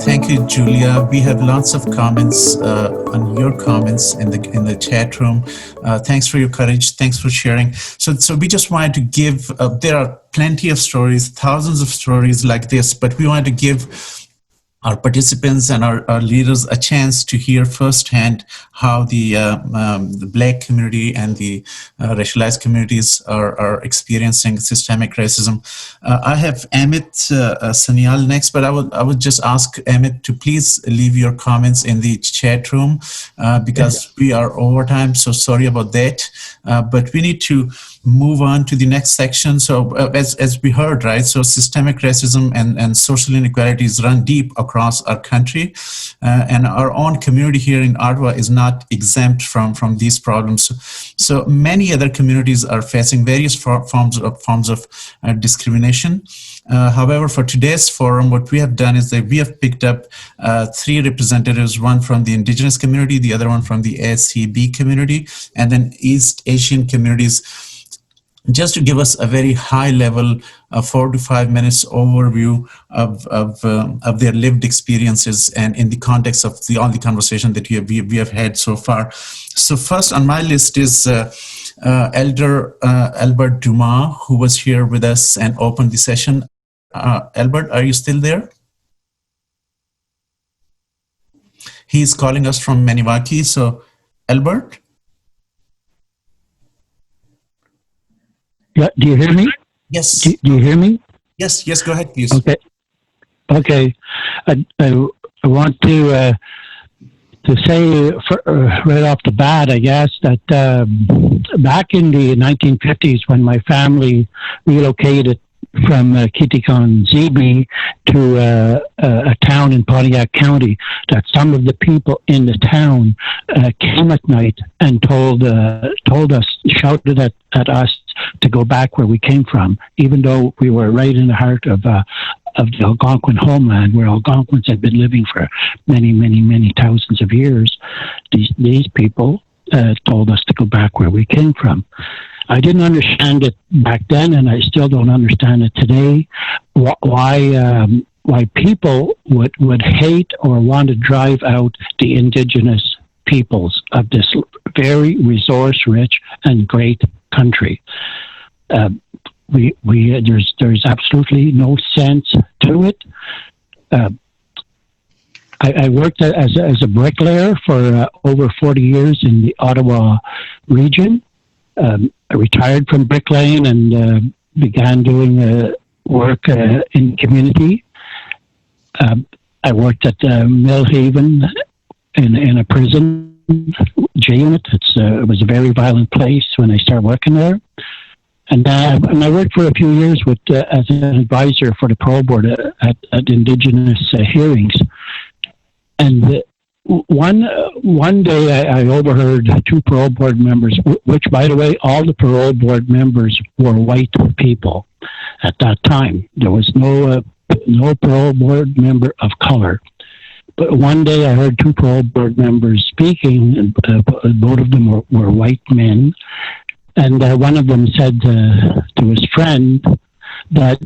Thank you, Julia. We have lots of comments on your comments in the chat room. Thanks for your courage. Thanks for sharing. So we just wanted to give. There are plenty of stories, thousands of stories like this, but we wanted to give our participants and our leaders a chance to hear firsthand how the Black community and the racialized communities are experiencing systemic racism. I have Amit Sanyal next, but I would just ask Amit to please leave your comments in the chat room because we are over time, so sorry about that. But we need to move on to the next section. So as we heard, right, so systemic racism and social inequalities run deep across our country, and our own community here in Ottawa is not exempt from these problems. So many other communities are facing various forms of discrimination. However, for today's forum, what we have done is that we have picked up three representatives, one from the Indigenous community, the other one from the ACB community, and then East Asian communities, just to give us a very high level 4 to 5 minutes overview of their lived experiences and in the context of all the conversation that we have had so far. So first on my list is Elder Alber Dumont, who was here with us and opened the session. Albert, are you still there? He's calling us from Maniwaki. So Albert? Yeah, do you hear me? Yes. Do you hear me? Yes, go ahead, please. Okay. I want to say right off the bat, I guess, that back in the 1950s, when my family relocated from Kitikon Zibi to a town in Pontiac County, that some of the people in the town came at night and told us, shouted at us to go back where we came from, even though we were right in the heart of the Algonquin homeland, where Algonquins had been living for many thousands of years. These people told us to go back where we came from. I didn't understand it back then, and I still don't understand it today. Why people would hate or want to drive out the Indigenous peoples of this very resource-rich and great country. There's absolutely no sense to it. I worked as a bricklayer for over 40 years in the Ottawa region. I retired from bricklaying and began doing work in community. I worked at Millhaven in a prison J unit. It was a very violent place when I started working there. And I worked for a few years as an advisor for the parole board at Indigenous hearings. And one day I overheard two parole board members, which, by the way, all the parole board members were white people at that time. There was no parole board member of color. But one day I heard two parole board members speaking, and both of them were white men. And one of them said to his friend that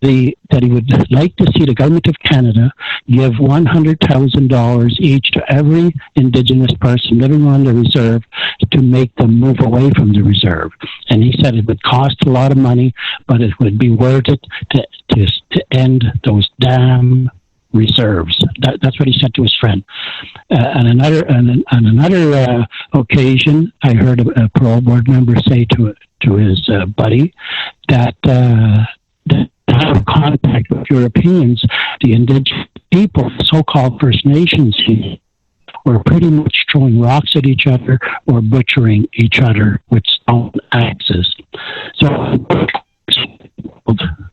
he would like to see the government of Canada give $100,000 each to every Indigenous person living on the reserve to make them move away from the reserve. And he said it would cost a lot of money, but it would be worth it to end those damn reserves. That's what he said to his friend. On another occasion, I heard a parole board member say to his buddy that out of contact with Europeans, the Indigenous people, the so-called First Nations, were pretty much throwing rocks at each other or butchering each other with stone axes. So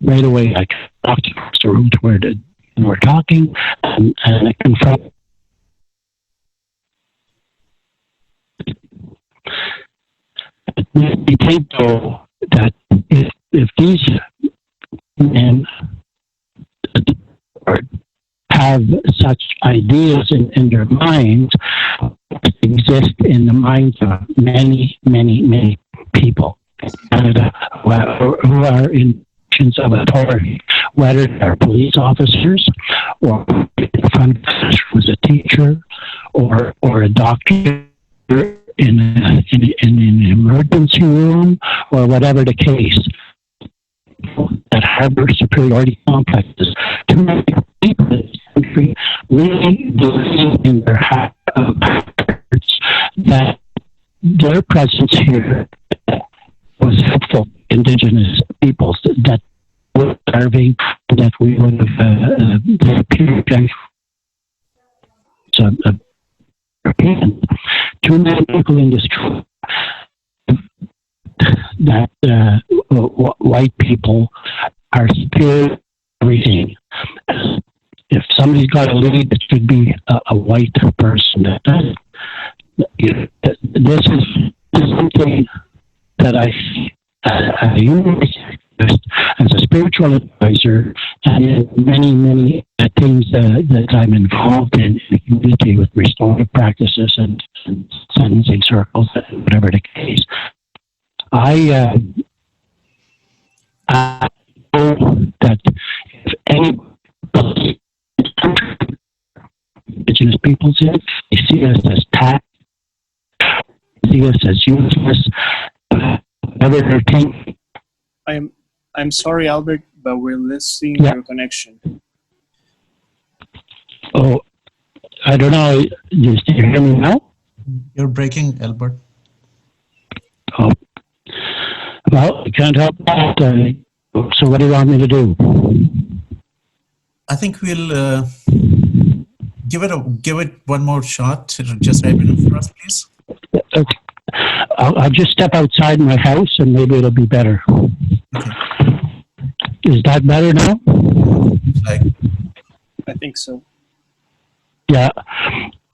right away, I walked across the room to where we're talking, and I confronted. We think, though, that if these men have such ideas in their minds, exist in the minds of many people in Canada who are in positions of authority, whether they're police officers or was a teacher or a doctor in an emergency room or whatever the case, that harbor superiority complexes. Too many people in this country really believe in their hearts that their presence here was helpful to Indigenous peoples, that were starving, that we would have too many people in this country that white people are superior to everything. If somebody's got a lead, it should be a white person. This is something that I as a spiritual advisor and in many things that I'm involved in the community with restorative practices and sentencing circles, whatever the case. I know that if anybody Indigenous peoples in, they see us as tax, see us as useless, whatever they're thinking. I'm sorry, Albert, but we're losing your connection. Oh, I don't know. You hear me now? You're breaking, Albert. Oh. Well, I can't help that. So what do you want me to do? I think we'll give it one more shot. Just wrap it up for us, please. Okay. I'll just step outside my house and maybe it'll be better. Okay. Is that better now? I think so. Yeah.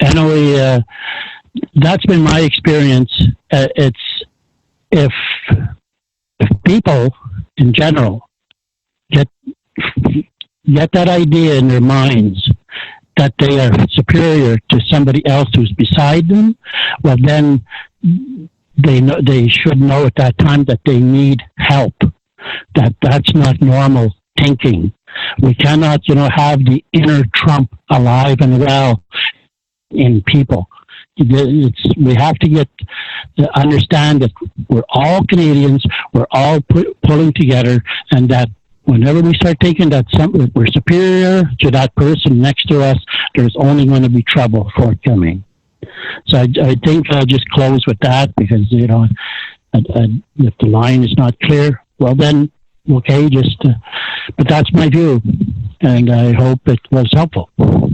Anyway, that's been my experience. It's if people in general get that idea in their minds that they are superior to somebody else who's beside them, well then they should know at that time that they need help. That's not normal thinking. We cannot, have the inner Trump alive and well in people. We have to understand that we're all Canadians, we're all pulling together, and that whenever we start thinking that we're superior to that person next to us, there's only going to be trouble forthcoming. So I think I'll just close with that because, if the line is not clear, well then, okay, but that's my view, and I hope it was helpful.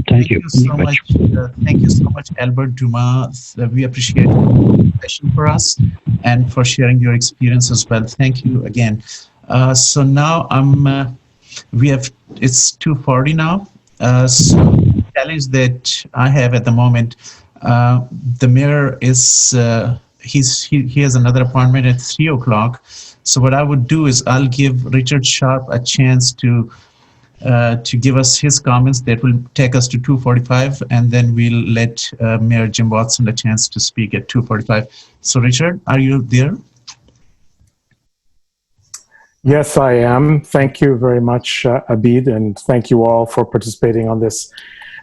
Thank you so much. Thank you so much, Albert Dumont. We appreciate your session for us and for sharing your experience as well. Thank you again. So now it's 2:40 now. So the challenge that I have at the moment, the mayor is, he has another appointment at 3:00. So what I would do is I'll give Richard Sharpe a chance to give us his comments. That will take us to 2:45, and then we'll let Mayor Jim Watson a chance to speak at 2:45. So Richard, are you there? Yes, I am. Thank you very much, Abid, and thank you all for participating on this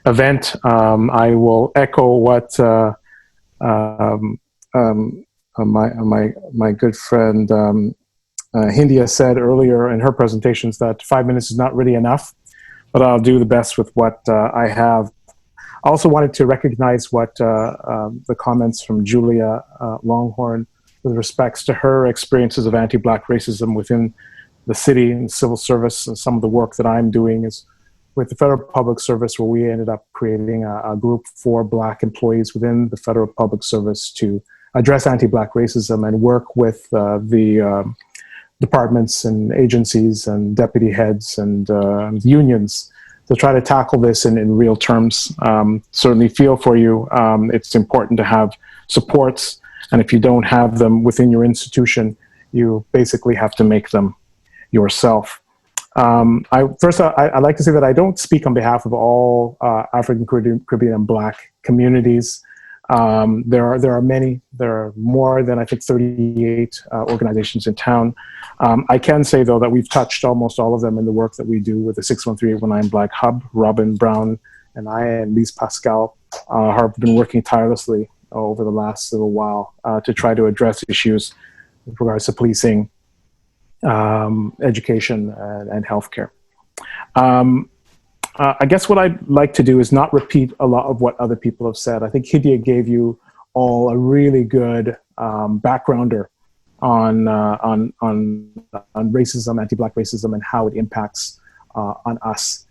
event. I will echo what my good friend Hindia said earlier in her presentations, that 5 minutes is not really enough, but I'll do the best with what I have. I also wanted to recognize what the comments from Julia Longhorn with respects to her experiences of anti-Black racism within the city and civil service. And some of the work that I'm doing is with the Federal Public Service, where we ended up creating a group for Black employees within the Federal Public Service to address anti-Black racism and work with the departments and agencies and deputy heads and unions to try to tackle this in real terms. Certainly feel for you. It's important to have supports, and if you don't have them within your institution, you basically have to make them yourself. I'd like to say that I don't speak on behalf of all African Caribbean and Black communities. There are many. There are more than I think 38 organizations in town. I can say though that we've touched almost all of them in the work that we do with the 613-819 Black Hub. Robin Brown and I and Lise Pascal have been working tirelessly over the last little while to try to address issues with regards to policing, education, and healthcare. I guess what I'd like to do is not repeat a lot of what other people have said. I think Hidya gave you all a really good backgrounder on racism, anti-Black racism, and how it impacts on us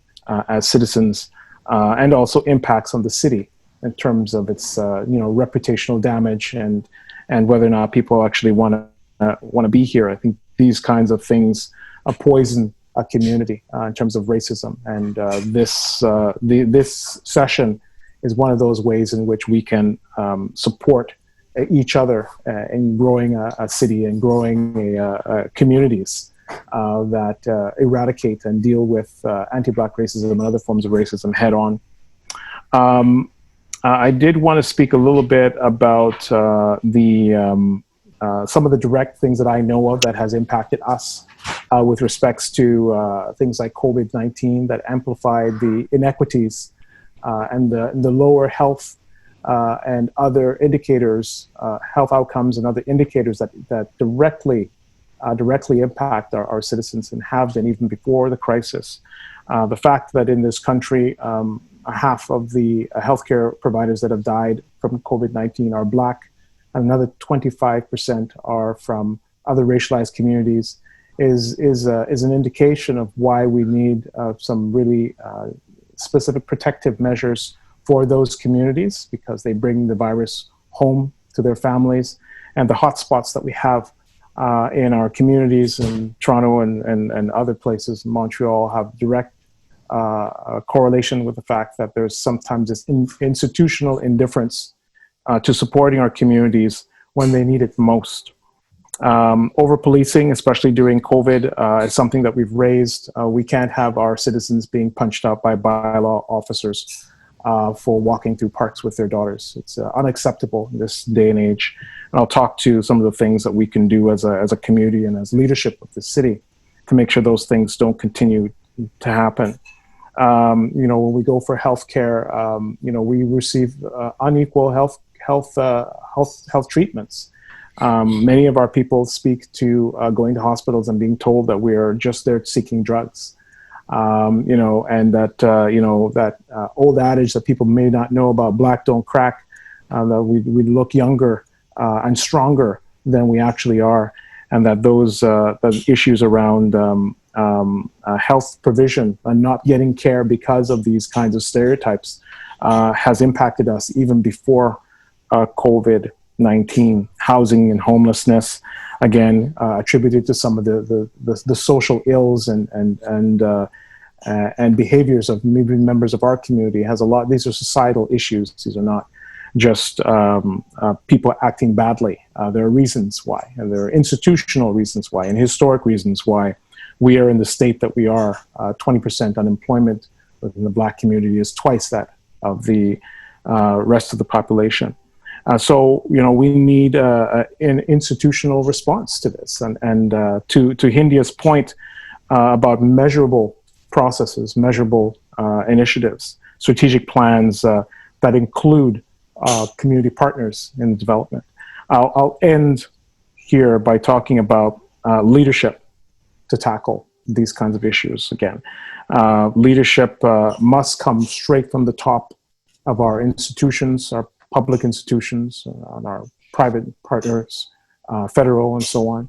as citizens, and also impacts on the city in terms of its reputational damage and whether or not people actually want to be here. I think these kinds of things poison a community in terms of racism, and this session is one of those ways in which we can support each other in growing a city and growing communities that eradicate and deal with anti-Black racism and other forms of racism head on. I did want to speak a little bit about some of the direct things that I know of that has impacted us with respects to things like COVID-19 that amplified the inequities and the lower health and other indicators, health outcomes and other indicators that directly impact our citizens and have been even before the crisis. The fact that in this country, half of the healthcare providers that have died from COVID-19 are Black, and another 25% are from other racialized communities is an indication of why we need some really specific protective measures for those communities, because they bring the virus home to their families. And the hotspots that we have in our communities in Toronto and other places, Montreal, have direct correlation with the fact that there's sometimes this institutional indifference to supporting our communities when they need it most. Over-policing, especially during COVID, is something that we've raised. We can't have our citizens being punched out by bylaw officers for walking through parks with their daughters. It's unacceptable in this day and age. And I'll talk to some of the things that we can do as a community and as leadership of the city to make sure those things don't continue to happen. When we go for healthcare, we receive unequal health treatments. Many of our people speak to going to hospitals and being told that we are just there seeking drugs, and that old adage that people may not know about Black don't crack, that we look younger and stronger than we actually are, and that those issues around health provision and not getting care because of these kinds of stereotypes has impacted us even before COVID-19. Housing and homelessness, again, attributed to some of the social ills and behaviors of maybe members of our community. Has a lot. These are societal issues. These are not just people acting badly. There are reasons why, and there are institutional reasons why, and historic reasons why we are in the state that we are. 20% unemployment within the Black community is twice that of the rest of the population. So we need an institutional response to this, and to Hindya's point about measurable processes, measurable initiatives, strategic plans that include community partners in the development. I'll end here by talking about leadership to tackle these kinds of issues. Again, leadership must come straight from the top of our institutions, our public institutions, and our private partners, federal and so on.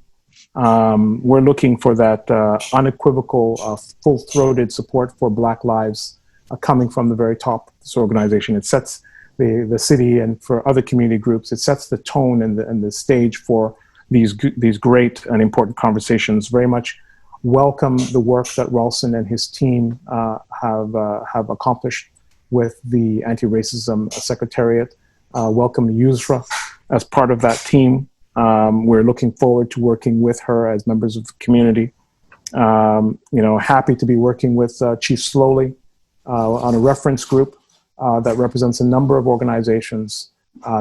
We're looking for that unequivocal, full-throated support for Black lives coming from the very top of this organization. It sets the city, and for other community groups, it sets the tone and the stage for these great and important conversations. Very much welcome the work that Ralston and his team have accomplished with the Anti-Racism Secretariat. Welcome Yusra as part of that team. We're looking forward to working with her as members of the community. Happy to be working with Chief Slowly on a reference group that represents a number of organizations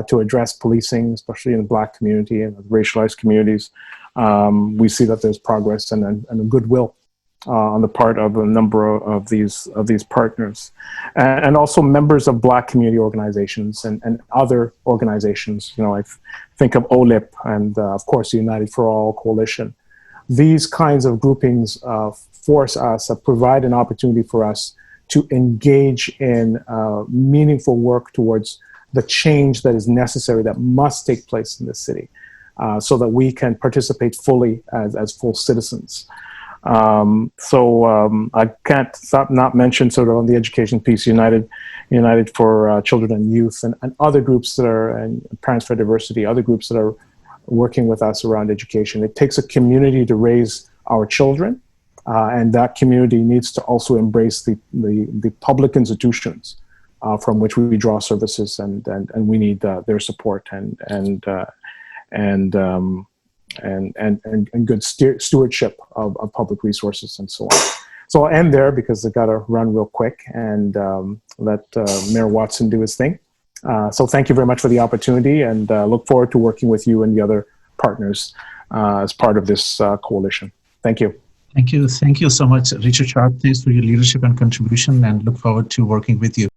to address policing, especially in the Black community and racialized communities. We see that there's progress and a goodwill on the part of a number of these partners, and also members of Black community organizations and other organizations. I think of OLIP and of course the United for All Coalition. These kinds of groupings force us, provide an opportunity for us to engage in meaningful work towards the change that is necessary, that must take place in this city, so that we can participate fully as full citizens. I can't stop not mention sort of on the education piece, United for Children and Youth, and other groups that are, and Parents for Diversity, other groups that are working with us around education. It takes a community to raise our children, and that community needs to also embrace the public institutions from which we draw services, and we need their support and good stewardship of public resources and so on. So I'll end there because I've got to run real quick and let Mayor Watson do his thing. So thank you very much for the opportunity, and look forward to working with you and the other partners as part of this coalition. Thank you. Thank you so much, Richard Sharpe. Thanks for your leadership and contribution, and look forward to working with you.